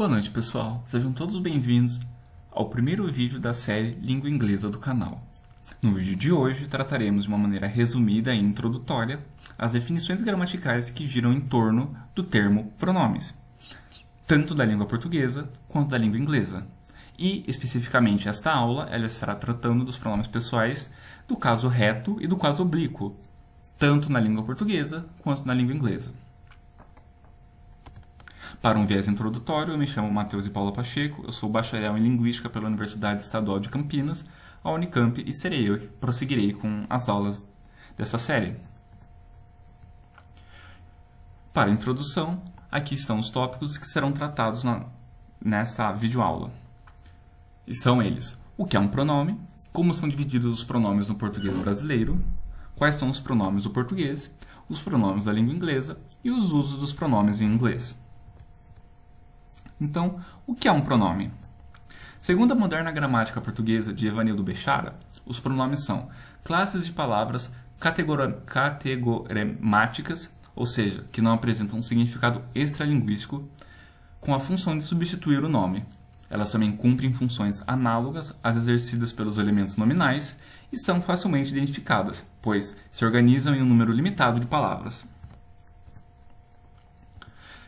Boa noite, pessoal. Sejam todos bem-vindos ao primeiro vídeo da série Língua Inglesa do canal. No vídeo de hoje, trataremos de uma maneira resumida e introdutória as definições gramaticais que giram em torno do termo pronomes, tanto da língua portuguesa quanto da língua inglesa. E, especificamente, esta aula ela estará tratando dos pronomes pessoais do caso reto e do caso oblíquo, tanto na língua portuguesa quanto na língua inglesa. Para um viés introdutório, eu me chamo Matheus e Paula Pacheco, eu sou bacharel em Linguística pela Universidade Estadual de Campinas, a Unicamp, e serei eu que prosseguirei com as aulas dessa série. Para a introdução, aqui estão os tópicos que serão tratados nesta videoaula. E são eles: o que é um pronome, como são divididos os pronomes no português brasileiro, quais são os pronomes do português, os pronomes da língua inglesa e os usos dos pronomes em inglês. Então, o que é um pronome? Segundo a moderna gramática portuguesa de Evanildo Bechara, os pronomes são classes de palavras categoremáticas, ou seja, que não apresentam um significado extralinguístico, com a função de substituir o nome. Elas também cumprem funções análogas às exercidas pelos elementos nominais e são facilmente identificadas, pois se organizam em um número limitado de palavras.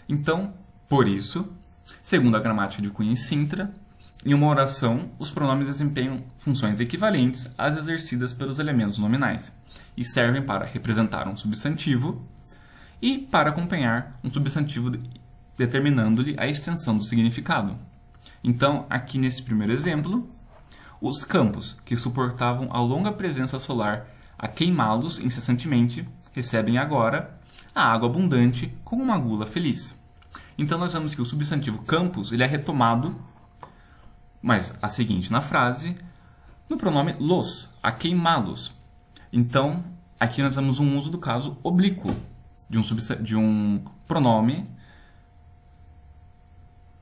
Então, por isso, segundo a gramática de Cunha e Sintra, em uma oração, os pronomes desempenham funções equivalentes às exercidas pelos elementos nominais e servem para representar um substantivo e para acompanhar um substantivo determinando-lhe a extensão do significado. Então, aqui nesse primeiro exemplo, os campos, que suportavam a longa presença solar a queimá-los incessantemente, recebem agora a água abundante com uma gula feliz. Então, nós vemos que o substantivo campos ele é retomado, mas a seguinte na frase, no pronome los, a queimá-los. Então, aqui nós temos um uso do caso oblíquo, de um pronome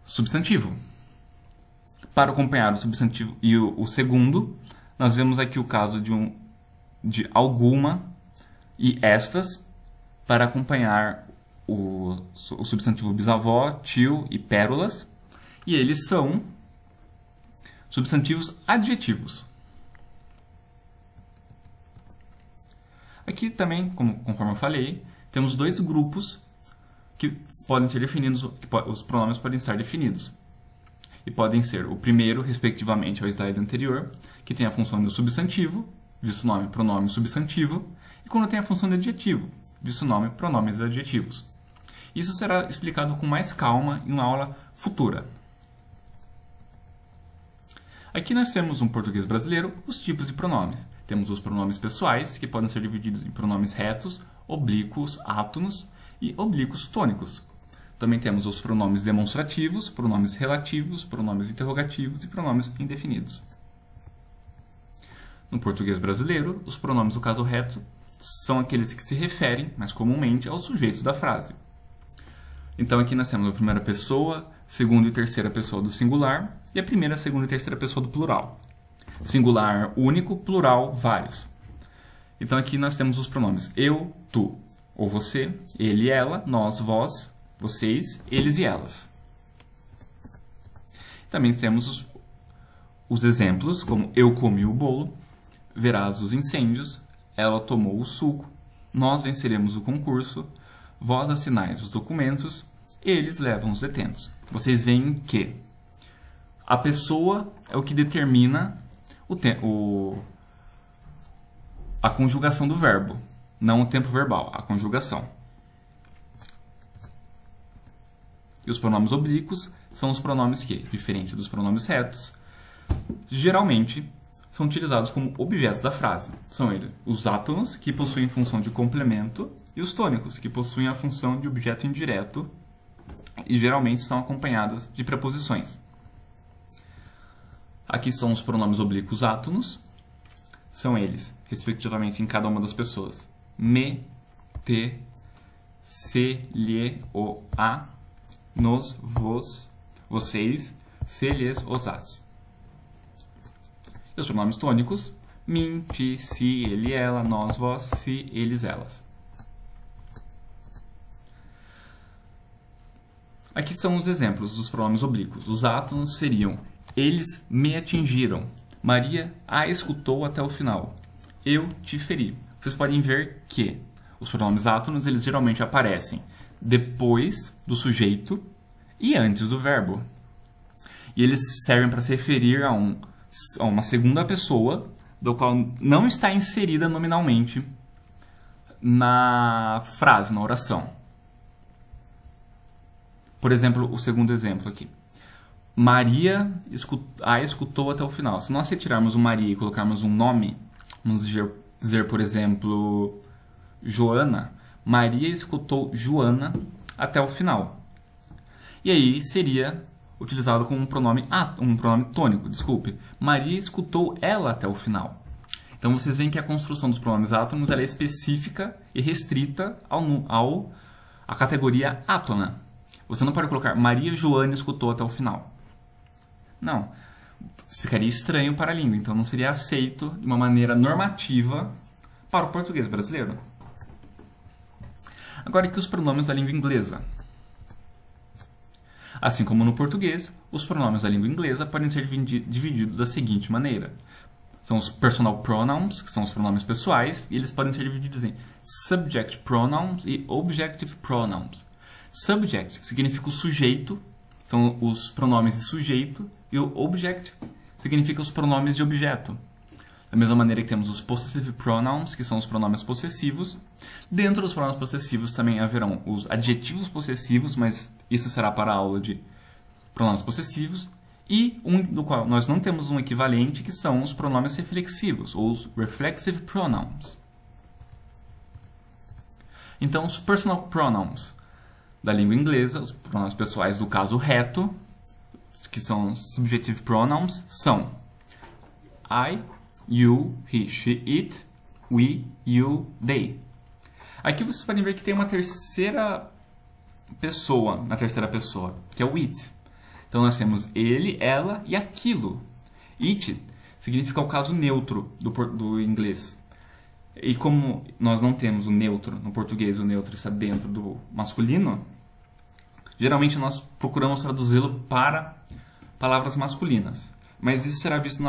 substantivo. Para acompanhar o substantivo e o segundo, nós vemos aqui o caso de alguma e estas, para acompanhar o substantivo bisavó, tio e pérolas, e eles são substantivos adjetivos. Aqui também, conforme eu falei, temos dois grupos que podem ser definidos, os pronomes podem estar definidos. E podem ser o primeiro, respectivamente, ao slide anterior, que tem a função de substantivo, visto nome, pronome, substantivo, e quando tem a função de adjetivo, visto nome, pronomes e adjetivos. Isso será explicado com mais calma em uma aula futura. Aqui nós temos, no português brasileiro, os tipos de pronomes. Temos os pronomes pessoais, que podem ser divididos em pronomes retos, oblíquos, átonos e oblíquos tônicos. Também temos os pronomes demonstrativos, pronomes relativos, pronomes interrogativos e pronomes indefinidos. No português brasileiro, os pronomes do caso reto são aqueles que se referem, mais comumente, aos sujeitos da frase. Então aqui nós temos a primeira pessoa, segunda e terceira pessoa do singular e a primeira, segunda e terceira pessoa do plural. Singular único, plural vários. Então aqui nós temos os pronomes eu, tu, ou você, ele e ela, nós, vós, vocês, eles e elas. Também temos os exemplos, como eu comi o bolo, verás os incêndios, ela tomou o suco, nós venceremos o concurso, vós assinais os documentos, eles levam os detentos. Vocês veem que a pessoa é o que determina a conjugação do verbo, não o tempo verbal, a conjugação. E os pronomes oblíquos são os pronomes que, diferente dos pronomes retos, geralmente são utilizados como objetos da frase. São eles os átonos, que possuem função de complemento, e os tônicos, que possuem a função de objeto indireto e geralmente são acompanhadas de preposições. Aqui são os pronomes oblíquos átonos. São eles, respectivamente, em cada uma das pessoas: me, te, se, lhe, o, a, nos, vos, vocês, se, lhes, os, as. E os pronomes tônicos: mim, ti, si, ele, ela, nós, vós, si, eles, elas. Aqui são os exemplos dos pronomes oblíquos. Os átonos seriam: eles me atingiram. Maria a escutou até o final. Eu te feri. Vocês podem ver que os pronomes átonos eles geralmente aparecem depois do sujeito e antes do verbo. E eles servem para se referir a uma segunda pessoa, do qual não está inserida nominalmente na frase, na oração. Por exemplo, o segundo exemplo aqui. Maria a escutou até o final. Se nós retirarmos o Maria e colocarmos um nome, vamos dizer, por exemplo, Joana, Maria escutou Joana até o final. E aí seria utilizado como um pronome tônico, desculpe. Maria escutou ela até o final. Então vocês veem que a construção dos pronomes átonos ela é específica e restrita à categoria átona. Você não pode colocar Maria Joana escutou até o final. Não. Isso ficaria estranho para a língua, então não seria aceito de uma maneira normativa para o português brasileiro. Agora aqui os pronomes da língua inglesa. Assim como no português, os pronomes da língua inglesa podem ser divididos da seguinte maneira. São os personal pronouns, que são os pronomes pessoais, e eles podem ser divididos em subject pronouns e objective pronouns. Subject significa o sujeito, são os pronomes de sujeito, e o object significa os pronomes de objeto. Da mesma maneira que temos os possessive pronouns, que são os pronomes possessivos. Dentro dos pronomes possessivos também haverão os adjetivos possessivos, mas isso será para a aula de pronomes possessivos. E um do qual nós não temos um equivalente, que são os pronomes reflexivos, ou os reflexive pronouns. Então, os personal pronouns da língua inglesa, os pronomes pessoais do caso reto, que são subjective pronouns, são I, you, he, she, it, we, you, they. Aqui vocês podem ver que tem uma terceira pessoa, na terceira pessoa, que é o it. Então nós temos ele, ela e aquilo. It significa o caso neutro do inglês. E como nós não temos o neutro no português, o neutro está dentro do masculino, geralmente nós procuramos traduzi-lo para palavras masculinas. Mas isso será visto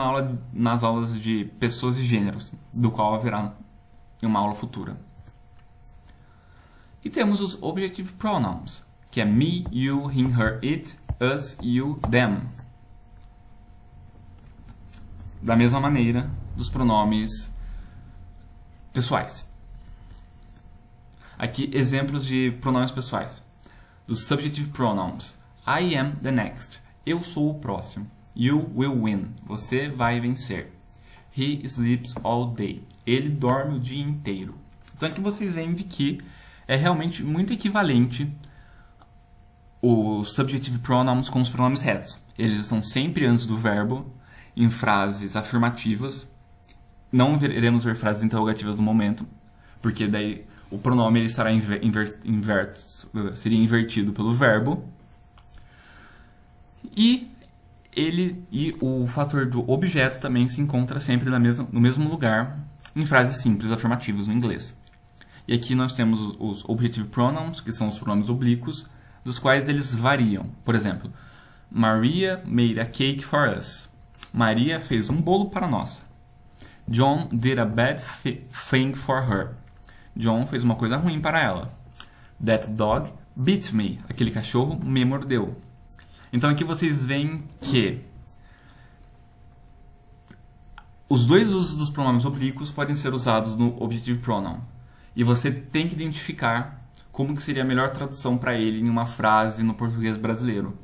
nas aulas de pessoas e gêneros, do qual haverá em uma aula futura. E temos os objective pronouns, que é me, you, him, her, it, us, you, them. Da mesma maneira dos pronomes pessoais. Aqui, exemplos de pronomes pessoais. Dos subjective pronouns. I am the next. Eu sou o próximo. You will win. Você vai vencer. He sleeps all day. Ele dorme o dia inteiro. Então aqui vocês veem de que é realmente muito equivalente os subjective pronouns com os pronomes retos. Eles estão sempre antes do verbo, em frases afirmativas. Não iremos ver frases interrogativas no momento, porque daí o pronome ele estará seria invertido pelo verbo. E o fator do objeto também se encontra sempre no mesmo lugar em frases simples afirmativas no inglês. E aqui nós temos os objective pronouns, que são os pronomes oblíquos, dos quais eles variam. Por exemplo, Maria made a cake for us. Maria fez um bolo para nós. John did a bad thing for her. John fez uma coisa ruim para ela. That dog bit me. Aquele cachorro me mordeu. Então aqui vocês veem que os dois usos dos pronomes oblíquos podem ser usados no objective pronoun. E você tem que identificar como que seria a melhor tradução para ele em uma frase no português brasileiro.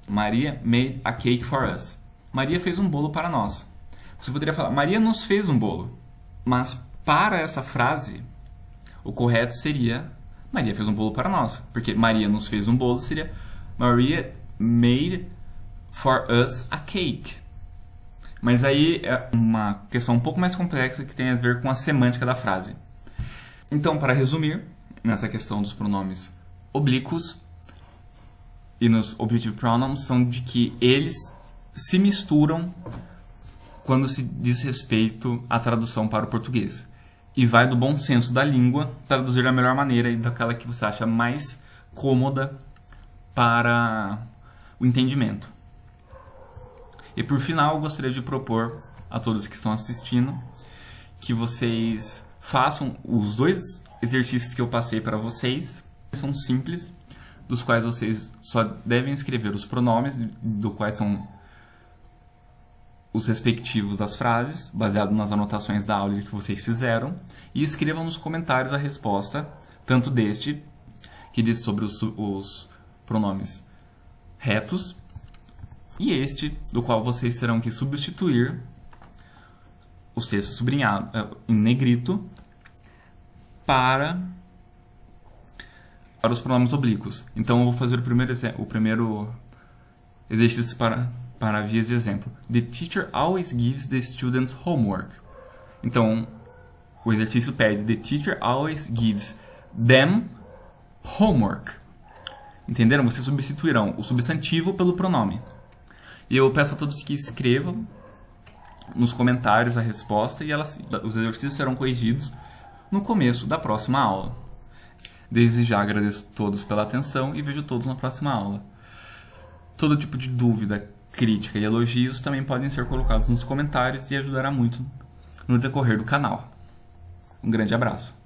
Maria made a cake for us. Maria fez um bolo para nós. Você poderia falar, Maria nos fez um bolo. Mas para essa frase, o correto seria Maria fez um bolo para nós. Porque Maria nos fez um bolo seria Maria made for us a cake. Mas aí é uma questão um pouco mais complexa que tem a ver com a semântica da frase. Então, para resumir, nessa questão dos pronomes oblíquos e nos objective pronouns, são de que eles se misturam quando se diz respeito à tradução para o português. E vai do bom senso da língua traduzir da melhor maneira e daquela que você acha mais cômoda para o entendimento. E por final, eu gostaria de propor a todos que estão assistindo que vocês façam os 2 exercícios que eu passei para vocês. São simples, dos quais vocês só devem escrever os pronomes, do quais são os respectivos das frases, baseado nas anotações da aula que vocês fizeram, e escrevam nos comentários a resposta, tanto deste, que diz sobre os pronomes retos, e este, do qual vocês terão que substituir os textos sublinhados em negrito para os pronomes oblíquos. Então eu vou fazer o primeiro exercício para vias de exemplo. The teacher always gives the students homework. Então o exercício pede: The teacher always gives them homework. Entenderam? Vocês substituirão o substantivo pelo pronome. E eu peço a todos que escrevam nos comentários a resposta e os exercícios serão corrigidos no começo da próxima aula. Desde já agradeço a todos pela atenção e vejo todos na próxima aula. Todo tipo de dúvida, crítica e elogios também podem ser colocados nos comentários e ajudará muito no decorrer do canal. Um grande abraço.